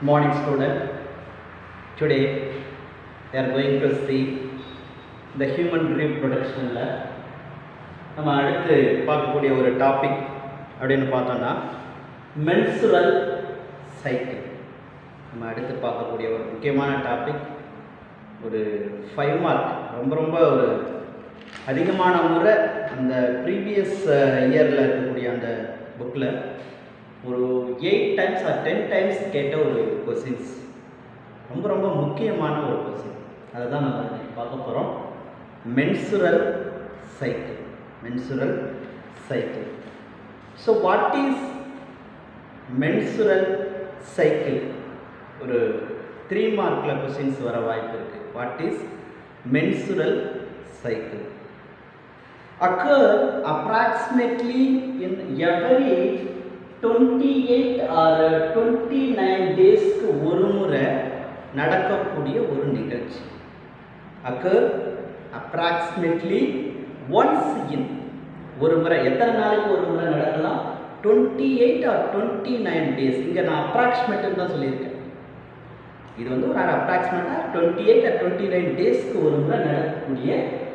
Morning student. Today we are going to see the human reproduction. நம்ம அடுத்து பார்க்கக்கூடிய ஒரு டாபிக் அப்படின்னு பார்த்தோம்னா மென்சுரல் சைக்கிள். நம்ம அடுத்து பார்க்கக்கூடிய ஒரு முக்கியமான டாபிக், ஒரு 5 மார்க், ரொம்ப ஒரு அதிகமான முறை அந்த ப்ரீவியஸ் இயரில் இருக்கக்கூடிய அந்த புக்கில் ஒரு 8 times or 10 times கேட்ட ஒரு கொஸ்டின்ஸ், ரொம்ப முக்கியமான ஒரு கொஸ்டின். அதை தான் நம்ம பார்க்க போகிறோம். Menstrual cycle. So what is menstrual cycle? ஒரு 3 மார்க்கில் கொஸ்டின்ஸ் வர வாய்ப்பு இருக்குது. What is menstrual cycle? Occur approximately in every 28 or 29 daysக்கு ஒரு முறை நடக்கக்கூடிய ஒரு நிகழ்ச்சி. Occur approximately once in, ஒரு முறை. எத்தனை நாளைக்கு ஒரு முறை நடக்கலாம்? 28 or 29 days. இங்கே நான் அப்ராக்சிமேட்டுன்னு தான் சொல்லியிருக்கேன். இது வந்து ஒரு அப்ராக்சிமேட்டாக 28 or 29 டேஸ்க்கு ஒரு முறை நடக்கக்கூடிய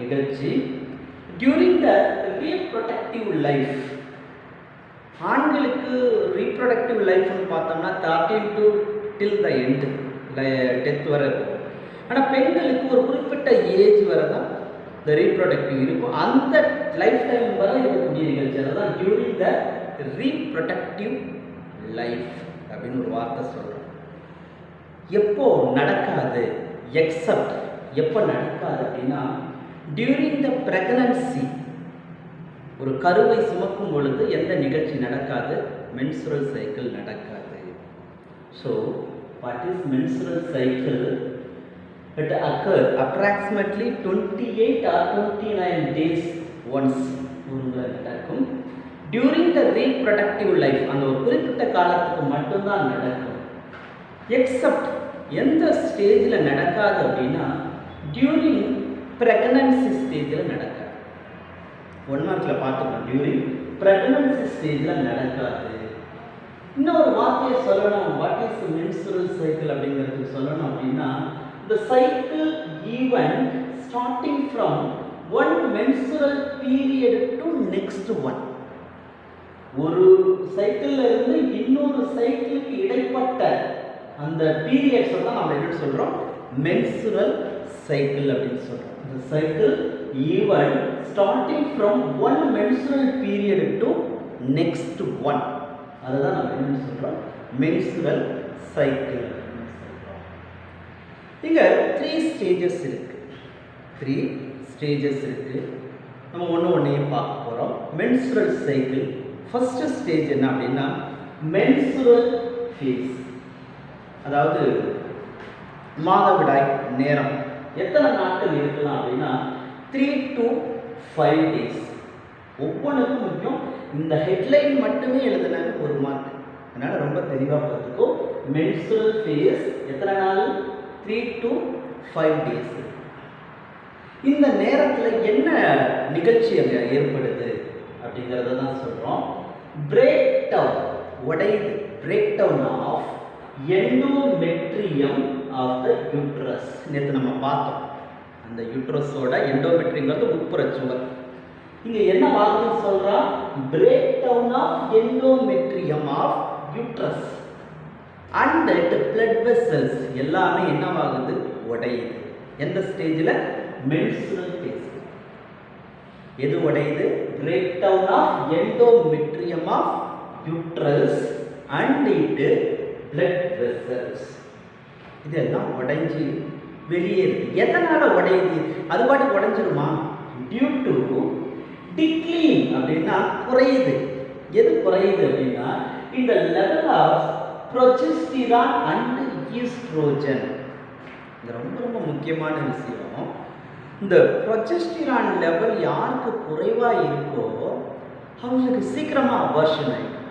நிகழ்ச்சி. டியூரிங் த ரீப்ரொடக்டிவ் லைஃப், ஆண்களுக்கு ரீப்ரொடக்டிவ் லைஃப்னு பார்த்தோம்னா 13 to till the end, death வரை இருக்கும். ஆனால் பெண்களுக்கு ஒரு குறிப்பிட்ட ஏஜ் வரை தான் இந்த ரீப்ரொடக்டிவ் இருக்கும். அந்த லைஃப் டைம் வரை இருக்கக்கூடிய நிகழ்ச்சி, அதுதான் டியூரிங் த ரீப்ரொடக்டிவ் லைஃப் அப்படின்னு ஒரு வார்த்தை சொல்கிறோம். எப்போ நடக்காது, எக்ஸப்ட் எப்போ நடக்காது அப்படின்னா டியூரிங் த ப்ரெக்னன்சி, ஒரு கருவை சுமக்கும் பொழுது எந்த நிகழ்ச்சி நடக்காது? மென்சுரல் சைக்கிள் நடக்காது. So what is menstrual cycle? It occur approximately 28 or 29 days once, ஒரு முறை நடக்கும். டியூரிங் த ரீப்ரொடக்டிவ் லைஃப், அந்த ஒரு குறிப்பிட்ட காலத்துக்கு மட்டும்தான் நடக்கும். எக்ஸப்ட் எந்த ஸ்டேஜில் நடக்காது அப்படின்னா டியூரிங் ப்ரெக்னன்சி ஸ்டேஜில் நடக்காது. 1 மார்க்கில் பார்த்துக்கணும். டியூரிங் ப்ரெக்னன்சி ஸ்டேஜில் நடக்காது. இன்னொரு வார்த்தையை சொல்லணும், வாட் இஸ் மென்சுரல் சைக்கிள் அப்படிங்கிறதுக்கு சொல்லணும் அப்படின்னா the cycle even starting from one menstrual period to next one. ஒரு சைக்கிள்ல இருந்து இன்னொரு சைக்கிளுக்கு இடைப்பட்ட அந்த பீரியட்ஸ் தான் நம்ம என்ன சொல்றோம்? மென்சுரல் சைக்கிள் அப்படின்னு சொல்றோம். இந்த cycle even starting from one menstrual period to next one, அதுதான் நம்ம என்ன சொல்றோம்? Menstrual cycle. இங்க 3 ஸ்டேஜஸ் இருக்கு. நம்ம ஒன்றையும் பார்க்க போகிறோம். மென்சுரல் சைக்கிள் ஃபர்ஸ்ட் ஸ்டேஜ் என்ன அப்படின்னா மென்சுரல் ஃபேஸ், அதாவது மாதவிடாய் நேரம். எத்தனை நாட்கள் இருக்கலாம் அப்படின்னா 3 to 5 days. ஒவ்வொன்றுக்கும் முக்கியம். இந்த ஹெட்லைன் மட்டுமே எழுதுனாங்க 1 மார்க். அதனால் ரொம்ப தெளிவாக பார்த்துக்கோ. மென்சுரல் ஃபேஸ் எத்தனை நாள்? 3 to 5 days. இந்த நேரத்தில் என்ன நிகழ்ச்சி அங்கே ஏற்படுது அப்படிங்கிறத தான் சொல்கிறோம். பிரேக் டவுன், உடையுது. Break down of endometrium of the uterus. நேற்று நம்ம பார்த்தோம். அந்த யூட்ரஸோட எண்டோமெட்ரிங்கிறது உட்புற சுவர். இங்கே என்ன ஆகுதுன்னு சொல்கிறா? Break down of endometrium of uterus and blood vessels எல்லாமே என்னவாகுது? உடையுது. எந்த ஸ்டேஜில்? Menstrual phase. எது உடையுது? Break down of endometrium of uterus and blood vessels. இதெல்லாம் உடைஞ்சு வெளியேறுது. எதனால உடையுது? அது பாட்டு உடைஞ்சிருமா? டியூ டு டிக்ளீன் அப்படின்னா குறையுது. எது குறையுது அப்படின்னா இந்த level of progesterone and oestrogen. இது ரொம்ப முக்கியமான விஷயம். இந்த ப்ரொஜெஸ்டிரான் லெவல் யாருக்கு குறைவாக இருக்கோ அவங்களுக்கு சீக்கிரமாக அபார்ஷன் ஆகிடும்.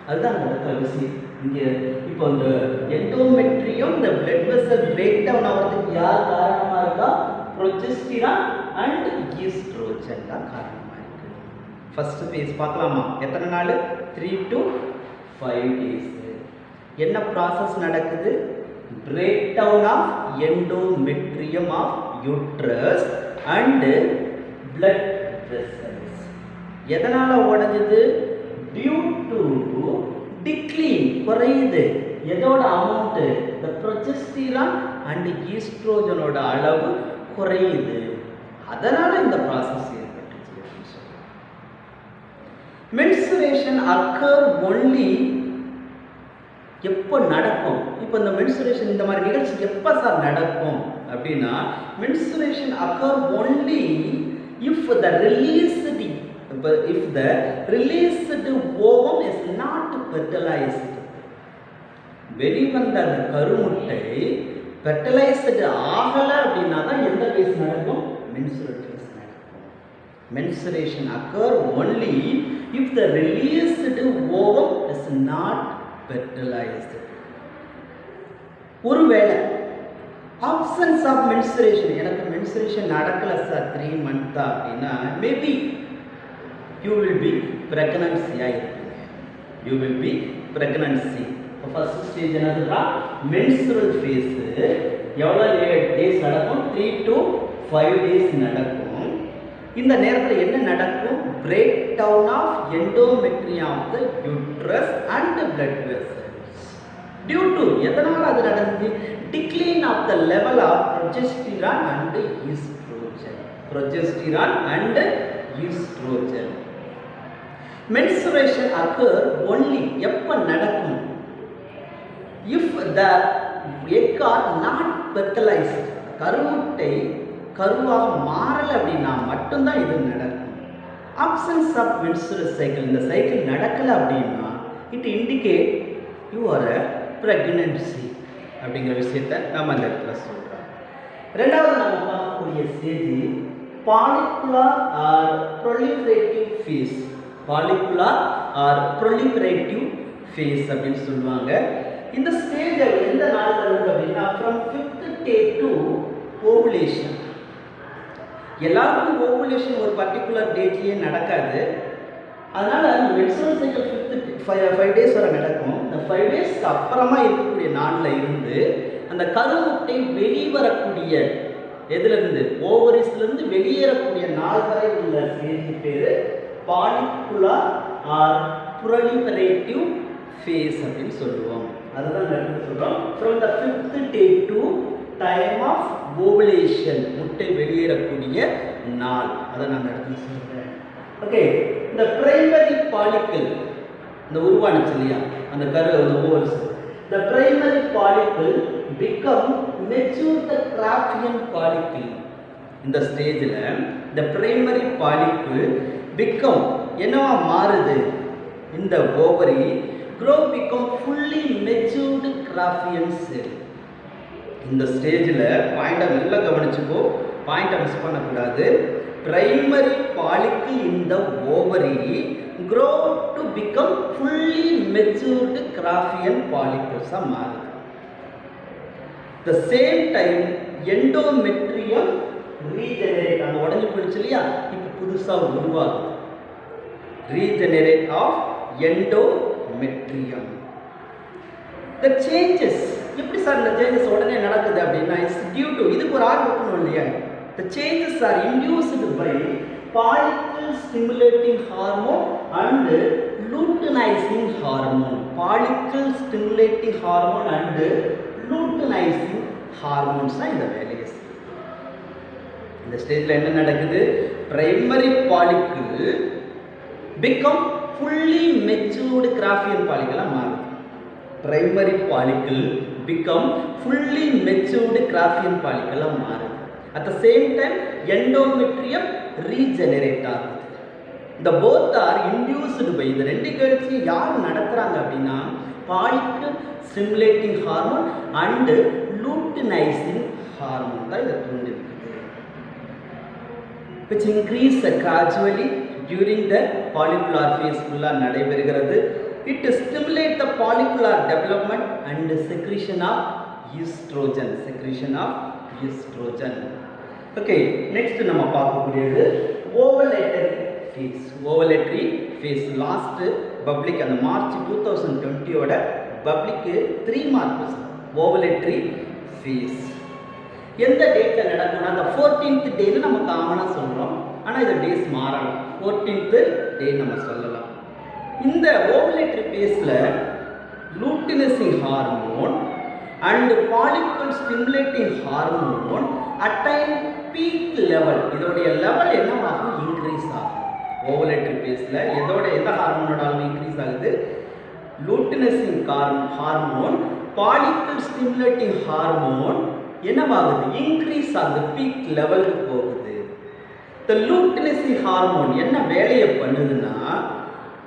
அதுதான் நடக்கிற விஷயம். இங்கே இப்போ இந்த எண்டோமெட்ரியம், இந்த பிளட் வெசல் பிரேக் டவுன் ஆகிறதுக்கு யார் காரணமாக இருக்கா? ப்ரொஜெஸ்டிரான் அண்ட் ஈஸ்ட்ரோஜன் தான் காரணமாக இருக்கு. ஃபர்ஸ்ட் ஃபேஸ் பார்க்கலாமா? எத்தனை நாள்? 3 to 5 days. என்ன ப்ராசஸ் நடக்குது? Break down of endometrium of uterus and blood vessels. எதனால உடைஞ்சது? டியூ டு டிக்ளீன், குறையுது. எதோட அமௌண்ட்? the progesterone and ஈஸ்ட்ரோஜனோட அளவு குறையுது. அதனால இந்த ப்ராசஸ் ஏற்பட்டுச்சு. menstruation occur only எப்போ நடக்கும்? இப்போ இந்த menstruation இந்த மாதிரி நிகழ்ச்சி எப்போ சார் நடக்கும் அப்படின்னா, menstruation occur only if the released ovum is not fertilized. வெளிவந்த அந்த கருமுட்டை ஃபெர்டிலைஸ்டு ஆகலை அப்படின்னா தான் எந்த ஃபேஸ் நடக்கும்? menstrual phase நடக்கும். menstruation occur only if the released ovum is not fertilized. ஒருவேளை absence of menstruation, எனக்கு menstruation நடக்கல சார் 3 months அப்படின்னா, maybe you will be pregnancy ஆயிருப்பீங்க. you will be pregnancy. First stage என்னதுன்னா menstrual phase. எவ்வளோ days நடக்கும்? 3 to 5 days நடக்கும். இந்த நேரத்தில் என்ன நடக்கும்? Break down of endometrium of the uterus and blood vessels. Due to எதனால் அது நடந்தது? Decline of the level of progesterone and oestrogen. Progesterone and oestrogen. menstruation occur only எப்போ நடக்கும்? if the egg are not fertilized, கருமுட்டை கருவாக மாறலை அப்படின்னா மட்டும்தான் இது நடக்கும். absence of menstrual cycle, இந்த சைக்கிள் நடக்கலை அப்படின்னா it indicate you are a pregnancy அப்படிங்கிற விஷயத்தை நம்ம அந்த இடத்துல சொல்கிறோம். ரெண்டாவது நம்ம பார்க்கக்கூடிய stage follicular or proliferative phase. follicular or proliferative phase அப்படின்னு சொல்லுவாங்க. இந்த ஸ்டேஜ் எந்த நாளில் இருக்கு அப்படின்னா, from 5th day to ovulation. எல்லாருக்கும் ஓவுலேஷன் ஒரு பர்டிகுலர் டேட்லேயே நடக்காது. அதனால் menstrual cycle 5 days வரை நடக்கும். இந்த 5 டேஸ்க்கு அப்புறமா இருக்கக்கூடிய நாளில் இருந்து அந்த கருமுட்டை வெளிவரக்கூடிய எதுலேருந்து, ஓவரிஸ்லேருந்து வெளியேறக்கூடிய நாள் வரை உள்ள ஸ்டேஜ் பேர் follicular or proliferative phase அப்படின்னு சொல்லுவோம். அதுதான் நடந்து சொல்கிறோம். from the 5th day to time of ovulation, முட்டை வெளியேறக்கூடிய நாள், அதை நான் நடந்து சொல்கிறேன். ஓகே, இந்த பிரைமரி பாலிக்கிள் இந்த உருவானுச்சு இல்லையா, அந்த அந்த ovals, the primary follicle become mature the Krapfen follicle. இந்த ஸ்டேஜில் the primary follicle become என்னவா மாறுது? இந்த ovary grow become fully matured Krapfen cell. இந்த ஸ்டேஜில் பாயிண்டை நல்லா கவனிச்சுக்கோ, பாயிண்டை மிஸ் பண்ணக்கூடாது. பிரைமரி பாலிக்கிள் இந்த ovary grow to become fully matured Krapfen follicles மாறுது. the same time endometrium regenerate, அந்த உடஞ்சி போயிடுச்சு இல்லையா, இப்போ புதுசாக உருவாகுது. regenerate of endometrium. the changes, எப்படி சார் இந்த சேஞ்சஸ் உடனே நடக்குது அப்படின்னா, இட்ஸ் டியூ டு, இதுக்கு ஒரு ஆள் இருக்கணும் இல்லையா. the changes are induced by follicle stimulating hormone and luteinizing hormone. follicle stimulating hormone and luteinizing hormones தான் இந்த வேலையை செய்யுது. இந்த ஸ்டேஜில் என்ன நடக்குது? Primary follicle become fully matured Krapfen follicle மாறுது. Primary follicle become fully matured Krapfen follicle மாறுது. at the same time endometrium regenerate ஆகுது. the both are induced by, இந்த ரெண்டு நிகழ்ச்சியும் யார் நடத்துறாங்க அப்படின்னா, follicle stimulating hormone and luteinizing hormone தான் இதை தூண்டிருக்குது. which increase gradually during the follicular phase ஃபுல்லாக நடைபெறுகிறது. it stimulate the follicular development and secretion of estrogen. Okay, next நம்ம பார்க்கக்கூடியது ஓவலேட்டரி ஃபேஸ். லாஸ்ட் பப்ளிக் அந்த மார்ச் 2020 ஓட பப்ளிக்கு 3 மார்க்ஸ் ஓவலேட்ரி ஃபேஸ். எந்த டேட்டில் நடக்கும்னா அந்த 14th டேன்னு நம்ம காமனாக சொல்கிறோம். ஆனால் இது டேஸ் மாறலாம். 14th டே நம்ம சொல்லலாம். இந்த ஓவலேட்ரி ஃபேஸில் luteinising hormone and follicle stimulating hormone attain peak level. இதோடைய லெவல் என்னவாகும்? இன்க்ரீஸ் ஆகும். ஓவலேட்ரி ஃபேஸில் எந்த ஹார்மோனோட அளவு இன்க்ரீஸ் ஆகுது? Luteinising hormone follicle stimulating hormone என்னவாகுது? இன்க்ரீஸ் ஆகுது, பீக் லெவலுக்கு போகுது. இந்த லூட்டினசிங் ஹார்மோன் என்ன வேலையை பண்ணுதுன்னா,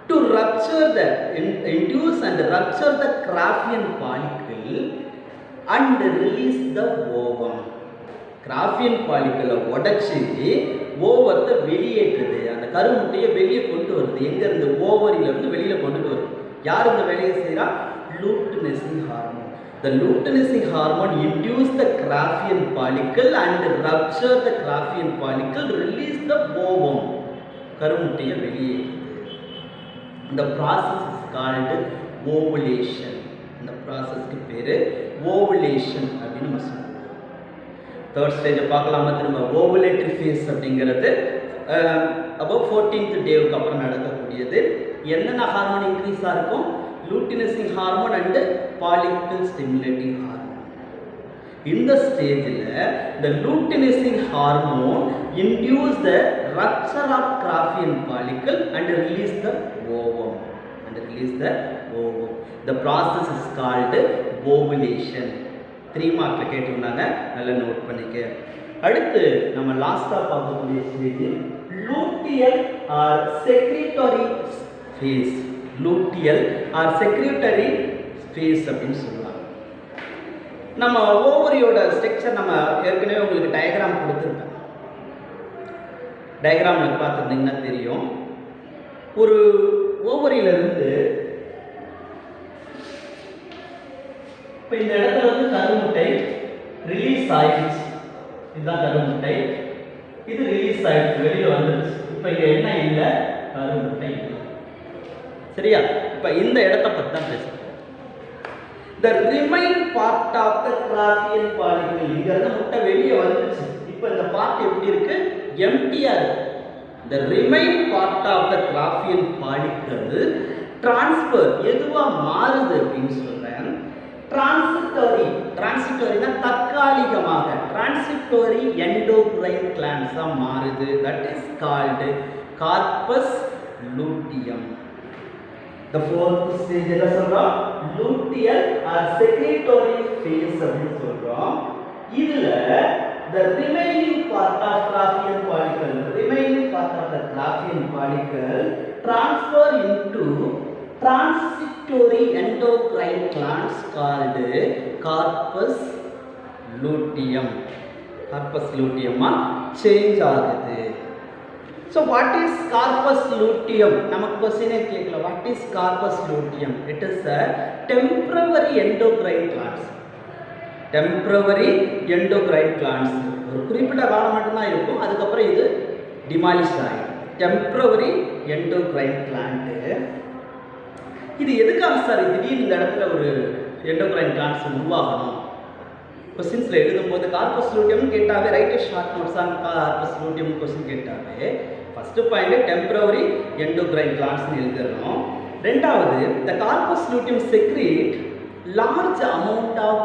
to rupture the induce and rupture the graafian follicle and release the ovum. Graafian பாலிக்கிளை உடைச்சி ஓவத்தை வெளியேற்றுது. அந்த கருமுட்டையை வெளியே கொண்டு வருது. எங்கேருந்து? ஓவரியிலேருந்து வெளியில் கொண்டு வருது. யார் இந்த வேலையை செய்கிறா? Luteinizing hormone. The luteinizing hormone induce the Graafian follicle and rupture the Graafian follicle, release the ovum. கருமுட்டையை வெளியேற்றுது. இந்த process is called ovulation. இந்த ப்ராசஸ்க்கு பேர் ஓவுலேஷன் அப்படின்னு நம்ம சொல்லுவோம். தேர்ட் ஸ்டேஜை பார்க்கலாமா? திரும்ப ஓவுலேட்டரி ஃபேஸ் அப்படிங்கிறது அபவ் 14th டேவுக்கு அப்புறம் நடக்கக்கூடியது. என்னென்ன ஹார்மோன் இன்க்ரீஸாக இருக்கும்? Luteinising hormone and follicle stimulating hormone. இந்த ஸ்டேஜில் இந்த luteinising hormone induce the rupture of graafian follicle and release the ovum. The process is called ovulation. 3 மார்க்ல கேட்டிருந்தாங்க, நல்லா நோட் பண்ணிக்க. அடுத்து நம்ம லாஸ்டா பார்க்கக்கூடிய stage luteal or secretory phase. Luteal or secretory phase அப்படின்னு சொல்லலாம். நம்ம ஓவரியோட ஸ்ட்ரக்சர் நம்ம ஏற்கனவே உங்களுக்கு டயக்ராம் கொடுத்துருப்பேன். டயக்ராமில் பார்த்துருந்தீங்கன்னா தெரியும். ஒரு ஓவரியிலிருந்து இப்போ இந்த இடத்துல வந்து கருமுட்டை ரிலீஸ் ஆயிடுச்சு. இதுதான் கருமுட்டை. இது ரிலீஸ் ஆயிடுச்சு, வெளியில் வந்துடுச்சு. இப்போ இங்கே என்ன இல்லை? கருமுட்டை இல்லை. சரியா? இப்போ இந்த இடத்த பற்றி தான் பேசுகிறோம். The remain part of the Graafian follicle. இங்கிருந்து முட்டை வெளியே வந்துடுச்சு. இப்போ இந்த பார்ட் எப்படி இருக்கு? எம்டியா இருக்கு. The remain part of the Graafian follicle transfer எதுவா மாறுது அப்படின்னு சொல்றேன். டிரான்சிட்டரினா தற்காலிகமாக டிரான்சிட்டரி எண்டோக்ரைன் கிளான்ஸா மாறுது. That is called corpus luteum. The fourth stage என்ன சொல்றோம்? லூட்டியல் ஆர் செக்ரீட்டரி ஃபேஸ் அப்படின்னு சொல்றோம். இதுல the remaining part of Graafian follicle transfer into transitory endocrine glands called corpus luteum. Corpus luteum change ஆகுது. So what is corpus luteum? நமக்கு question கேட்கல. What is corpus luteum? It is a temporary endocrine glands. Temporary endocrine glands ஒரு குறிப்பிட்ட காலம் மட்டும் தான் இருக்கும். அதுக்கப்புறம் இது டிமாலிஷ் ஆகிடும். Temporary endocrine gland. இது எதுக்காக சார் திடீர்னு இந்த இடத்துல ஒரு எண்டோக்ரைன் கிளாண்ட்ஸ் உருவாகணும்? கொஸ்டின்ஸில் எழுதும்போது கார்பஸ் லூட்டியம் கேட்டாவே write short notes on corpus luteum question கேட்டாவே ஃபஸ்ட்டு பாயிண்ட் டெம்பரவரி எண்டோக்ரைன் கிளாண்ட்ஸ்னு எழுதுறோம். ரெண்டாவது the corpus luteum secrete large amount of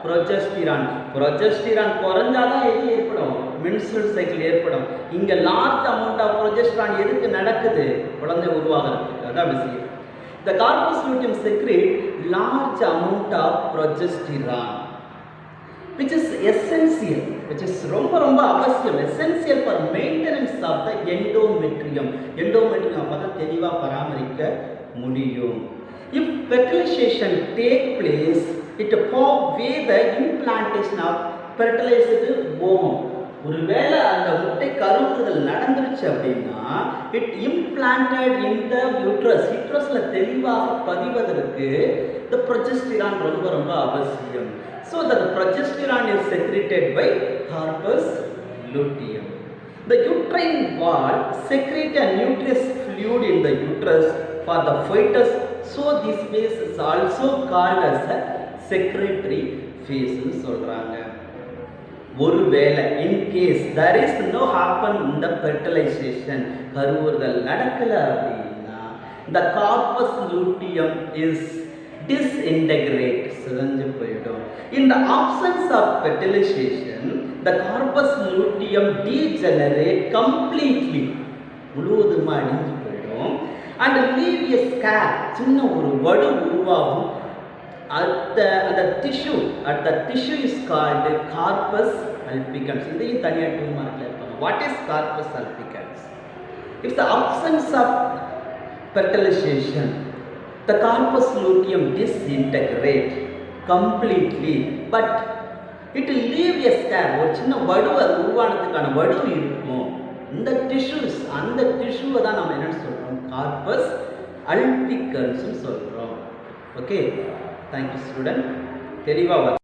progesterone. Progesterone குறைஞ்சாதான் எது ஏற்படும்? மென்ஸ்ட்ரல் சைக்கிள் ஏற்படும். இங்க லார்ஜ் அமௌண்ட் ஆஃப் progesterone எதுக்கு நடக்குது? குழந்தை உருவாகிறதுக்கு. அதான் விஷயம். The corpus luteum secrete large amount of progesterone which is essential, which is ரொம்ப அவசியம், essential for maintenance of the endometrium. அப்பதான் தெளிவா பராமரிக்க முடியும். If fertilization take place, it pave the implantation of fertilized ovum. ஒருவேளை அந்த முட்டை கருவுறுதல் நடந்துருச்சு அப்படின்னா இட் இம்ப்ளான்டட் இன் த யூட்ரஸ்ல தெளிவாக பதிவதற்கு the progesterone ரொம்ப அவசியம். So the progesterone is secreted by corpus luteum. The uterine wall secrete a nutritious fluid in the uterus for the fetus. So this phase is also called as a secretory phase னு சொல்றாங்க. ஒருவேளை in case there is no happen in the fertilization, கருவுறுதல் நடக்கல அப்படின்னா the corpus luteum is disintegrate, சிதைஞ்சு போயிடும். In the absence of fertilization, the corpus luteum degenerate completely, முழுவதுமா அழிஞ்சு போயிடும். And leave a scar, சின்ன ஒரு வடு உருவாகும். அந்த tissue is called corpus albicans. இதையும் தனியாக 2 மார்க்ல இருப்பாங்க. What is corpus albicans? If the absence of fertilization, the corpus luteum disintegrate completely, but it will leave a scar, ஒரு சின்ன வடு உருவானதுக்கான வடு இருக்கும். இந்த டிஷ்யூஸ், அந்த டிஷ்யூவை தான் நம்ம என்னன்னு சொல்றோம், கார்பஸ் அல்பிகன்ஸ் சொல்றோம். Okay, thank you student. தெளிவாக